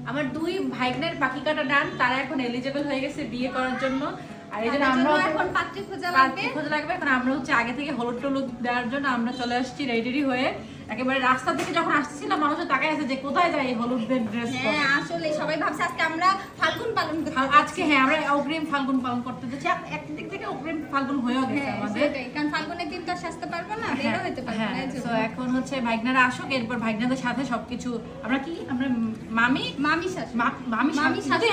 আমার দুই ভাইগনের পাখি কাটা ডান, তারা এখন এলিজিবল হয়ে গেছে বিয়ে করার জন্য। আর এই জন্য আমরা এখন পাত্রী খোঁজা লাগবে। এখন আমরা হচ্ছে আগে থেকে হলুদ টলুদ দেওয়ার জন্য আমরা চলে আসছি রেডি হয়ে। একেবারে রাস্তা থেকে যখন আসছিলাম মানুষ তাকাই আছে যে কোথায় যায় এই হলুদের ড্রেস পরে। হ্যাঁ আসলে সবাই ভাবছে আজকে আমরা ফাল্গুন পালন করতে আজকে হ্যাঁ আমরা অগ্রিম ফাল্গুন পালন করতে যাচ্ছি। একদিক থেকে অগ্রিম ফাল্গুন হয়েও গেছে আমাদের, কারণ ফাল্গুনের দিন তো সাজতে পারবো না, বেরো হতে পারবো না। তো এখন হচ্ছে ভাইগনারা আসুক, এরপর ভাইগনাদের সাথে সবকিছু আমরা মামি সাথে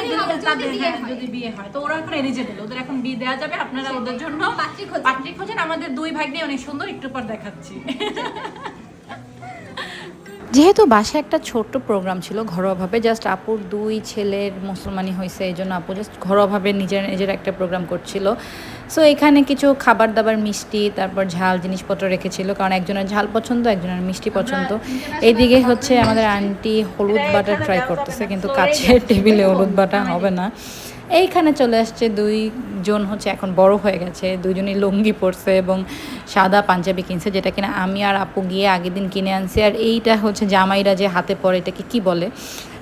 যদি বিয়ে হয় তো ওরা এখন এলিজিবল, ওদের এখন বিয়ে দেওয়া যাবে। আপনারা ওদের জন্য পাত্রী খোঁজেন। আমাদের দুই ভাগ্নে অনেক সুন্দর, একটু পর দেখাচ্ছি। যেহেতু বাসায় একটা ছোট্ট প্রোগ্রাম ছিল ঘরোয়াভাবে, জাস্ট আপুর দুই ছেলের মুসলমানি হয়েছে, এই জন্য আপু জাস্ট ঘরোয়াভাবে নিজের একটা প্রোগ্রাম করছিল। সো এখানে কিছু খাবার দাবার, মিষ্টি, তারপর ঝাল জিনিসপত্র রেখেছিল, কারণ একজনের ঝাল পছন্দ, একজনের মিষ্টি পছন্দ। এইদিকে হচ্ছে আমাদের আন্টি হলুদ বাটা ট্রাই করতেছে, কিন্তু কাছের টেবিলে হলুদ বাটা হবে না। এইখানে চলে আসছে দুইজন, হচ্ছে এখন বড় হয়ে গেছে, দুইজনই লুঙ্গি পরছে এবং সাদা পাঞ্জাবি কিনছে, যেটা কিনা আমি আর আপু গিয়ে আগের দিন কিনে আনছি। আর এইটা হচ্ছে জামাইরা যে হাতে পরে, এটাকে কি বলে?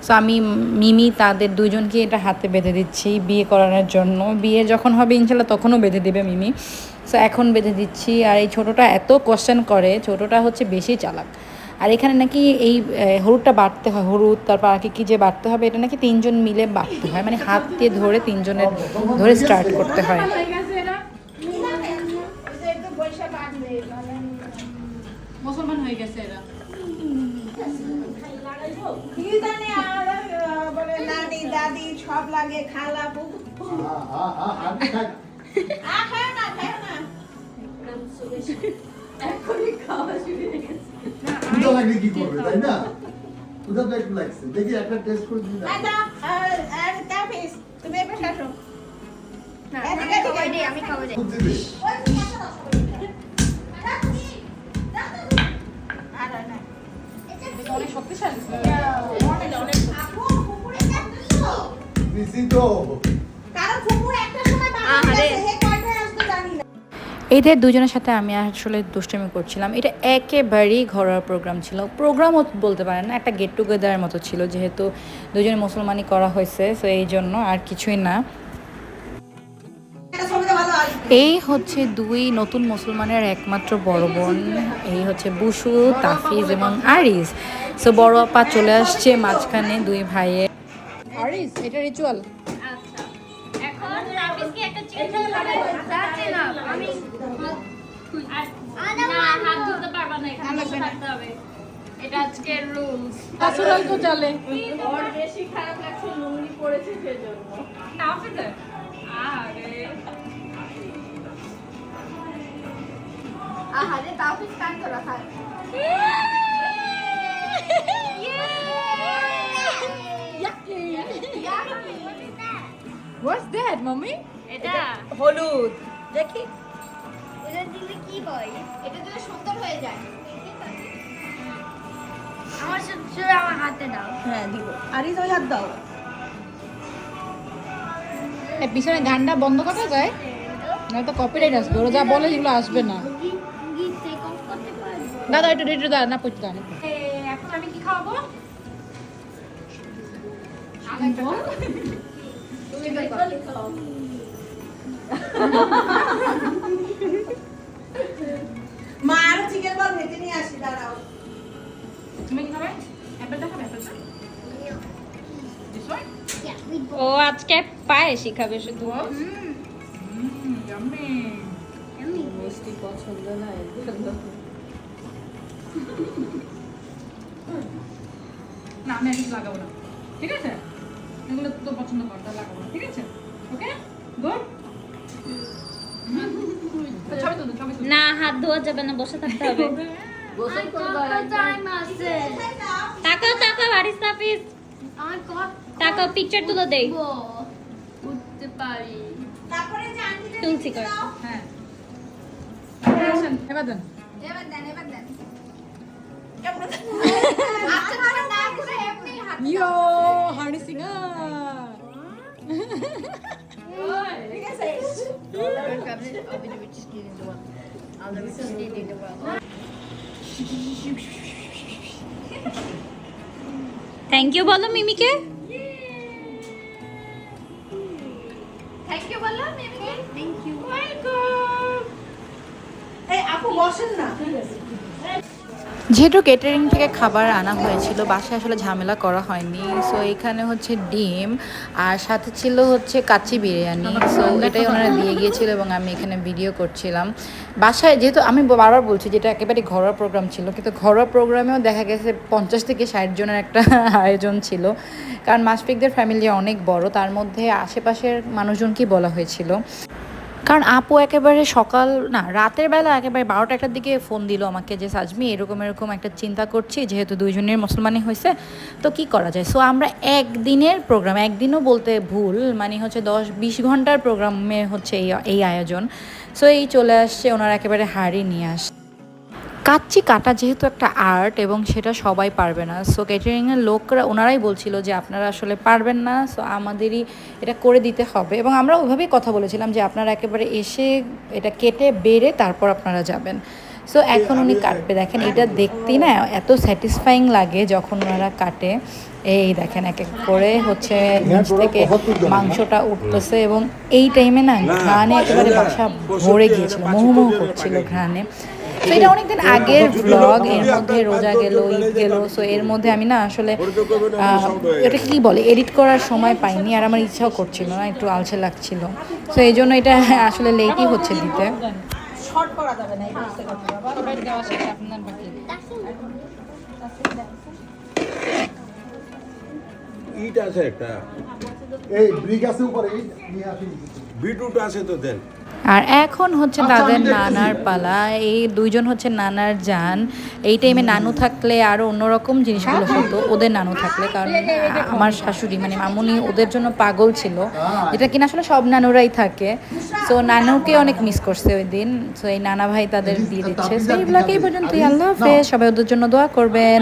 সো আমি মিমি তাদের দুইজনকে এটা হাতে বেঁধে দিচ্ছি বিয়ে করানোর জন্য। বিয়ে যখন হবে ইনশাল্লাহ তখনও বেঁধে দিবে মিমি, সো এখন বেঁধে দিচ্ছি। আর এই ছোটোটা এত কোশ্চেন করে, ছোটোটা হচ্ছে বেশি চালাক। আর এখানে নাকি এই হলুদটা বাটতে হয়, হলুদ তারপর আর কি যে বাটতে হবে, এটা নাকি 3 জন মিলে বাটতে হয়, মানে হাত দিয়ে ধরে 3 জনের ধরে স্টার্ট করতে হয়। মুসলমান হয়ে গেছে এরা। নানি দাদি সব লাগে, খালা এখনই খাওয়া শুরু হয়ে গেছে। ক্ষুধা লাগলে কি করবে, তাই না? ক্ষুধা তো একটু লাগছে, দেখি একটা টেস্ট করে দিন। তুমি এবার শাসো। আমি খাবো। খুব দিবে। অনেক শক্তিশালী। দিছি তো। কারণ ফুপুর একটা সময় বাবা গেছে, হে কয়টায় আসবে জানি না। এদের দুজনের সাথে আমি আসলে দুষ্টুমি করছিলাম। এটা একেবারেই ঘরোয়া প্রোগ্রাম ছিল, প্রোগ্রামও বলতে পারেন না, একটা গেট টুগেদারের মতো ছিল, যেহেতু দুজনে মুসলমানি করা হয়েছে, সো এই জন্য আর কিছুই না। এই হচ্ছে দুই নতুন মুসলমানের একমাত্র বড় বোন, এই হচ্ছে বুশু, তাফিজ এবং আরিস। সো বড় আপা চলে আসছে মাঝখানে দুই ভাইয়ের। আরিস, এটা রিচুয়াল। আচ্ছা এখন তাবিজকে একটা চিহ্ন করে যাচ্ছে না, আমি না হাত ধরতে পারবা না, এখানে বসে থাকতে হবে, এটা আজকে রুলস। আসল তো চলে। ওর বেশি খারাপ লাগছে লুঙ্গি পরেছে সেজন্য। তাফিজে আরে আহারে তাবিজ কান তো রাখা। What's that, mommy? এটা হলুদ দেখি, এটা দিলে কি হয়? এটা দিলে সুন্দর হয়ে যায়। আমার শুধু আমার হাতে দাও। হ্যাঁ দিব। আরিস ওই হাত দাও। এই পিছনে গানটা বন্ধ করা যায় না তো কপিরাইট আসবে, ওরা যা বলে এগুলো আসবে না। গীত রেকর্ড করতে পারি? দাদা একটু রেডি দাও না, পড়তে দাও। এখন আমি কি খাওয়াবো? মা আরো চিকেন বল ভেজে নিয়ে আসি, দাঁড়াও। তুমি কি খাবে? অ্যাপেল দেখাবে? Apple This one? ও আজকে পায়ে শিখাবে শুধু। Yummy. মিষ্টি পছন্দ না এর জন্য। না আমি আর কিছু লাগাবো না, ঠিক আছে? এগুলো তো পছন্দ কর, তা লাগাবো না, ঠিক আছে? Okay good. ছবি তুলো, ছবি তুলো। না হাত ধোয়া যাবে না, বসে থাকতে হবে। গোসল করবা। টাইম আছে। তাকাও তাকাও হারিস তাফিজ, তাকাও পিকচার তুলে দেই। উঠতে পারি। তারপরে যে আন্টিটা তুলসী কর। হ্যাঁ অ্যাকশন, এবার দেন। এবার দেন এবার দেন। কেমন আচ্ছা তোমার না করে এমনি হাত ইয়ো হানি সিংহা। ঠিক আছে। থ্যাংক ইউ বলো মিমিকে। বসেন না। যেহেতু কেটারিং থেকে খাবার আনা হয়েছিল বাসায় আসলে ঝামেলা করা হয়নি, সো এখানে হচ্ছে ডিম আর সাথে ছিল হচ্ছে কাচ্চি বিরিয়ানি। সো এটাই ওনারা দিয়ে গিয়েছিল এবং আমি এখানে ভিডিও করছিলাম। বাসায় যেহেতু আমি বারবার বলছি যেটা একেবারে ঘরোয়া প্রোগ্রাম ছিল, কিন্তু ঘরোয়া প্রোগ্রামেও দেখা গেছে 50 থেকে 60 জনের একটা আয়োজন ছিল, কারণ মাশফিকদের ফ্যামিলি অনেক বড়, তার মধ্যে আশেপাশের মানুষজনকেই বলা হয়েছিল। কারণ আপু একেবারে সকাল না রাতের বেলা একেবারে 12টা-1টার দিকে ফোন দিল আমাকে যে সাজমি এরকম এরকম একটা চিন্তা করছি, যেহেতু দুইজনের মুসলমানি হয়েছে তো কি করা যায়। সো আমরা একদিনের প্রোগ্রাম, একদিনও বলতে ভুল, মানে হচ্ছে 10-20 ঘন্টার প্রোগ্রামে হচ্ছে এই আয়োজন। সো এই চলে আসছে ওনারা একেবারে হাড়ি নিয়ে আসছে। কাচ্চি কাটা যেহেতু একটা আর্ট এবং সেটা সবাই পারবে না, সো ক্যাটারিংয়ের লোকরা ওনারাই বলছিল যে আপনারা আসলে পারবেন না, সো আমাদেরই এটা করে দিতে হবে। এবং আমরা ওইভাবেই কথা বলেছিলাম যে আপনারা একেবারে এসে এটা কেটে বেড়ে তারপর আপনারা যাবেন। সো এখন উনি কাটবে, দেখেন এটা দেখতেই না এত স্যাটিসফাইং লাগে যখন ওনারা কাটে। এই দেখেন এক এক করে হচ্ছে নিচ থেকে মাংসটা উঠতেছে এবং এই টাইমে না ঘ্রাণে একেবারে বাসা ভরে গিয়েছিল, মোহমোহ করছিল ঘ্রাণে। তো এটা অনেকদিন আগের ব্লগ, এর মধ্যে রোজা গেল, ঈদ গেল, সো এর মধ্যে আমি না আসলে এটা কি বলে এডিট করার সময় পাইনি, আর আমার ইচ্ছাও করছিল না, একটু আলসে লাগছিল। সো এই জন্য এটা আসলে লেটই হচ্ছে দিতে। শর্ট করা যাবে না, এটা হচ্ছে কথা বাবা। সবাই দেওয়া শেষ, আপনার বাকি। ইট আছে একটা, এই ব্রিক আছে উপরে, এই নিয়ে আসি। বিটরুট আছে তো দেন। আর এখন হচ্ছে তাদের নানার পালা, এই দুইজন হচ্ছে নানার জান। এই টাইমে নানু থাকলে আরও অন্যরকম জিনিসগুলো হতো, ওদের নানু থাকলে, কারণ আমার শাশুড়ি মানে মামুনি ওদের জন্য পাগল ছিল, যেটা কিনা আসলে সব নানুরাই থাকে। সো নানুকে অনেক মিস করছে ওই দিন। সো এই নানা ভাই তাদের দিয়ে দিচ্ছে। সো এই ব্লগে এই পর্যন্তই, আল্লাহ হাফেজ, সবাই ওদের জন্য দোয়া করবেন।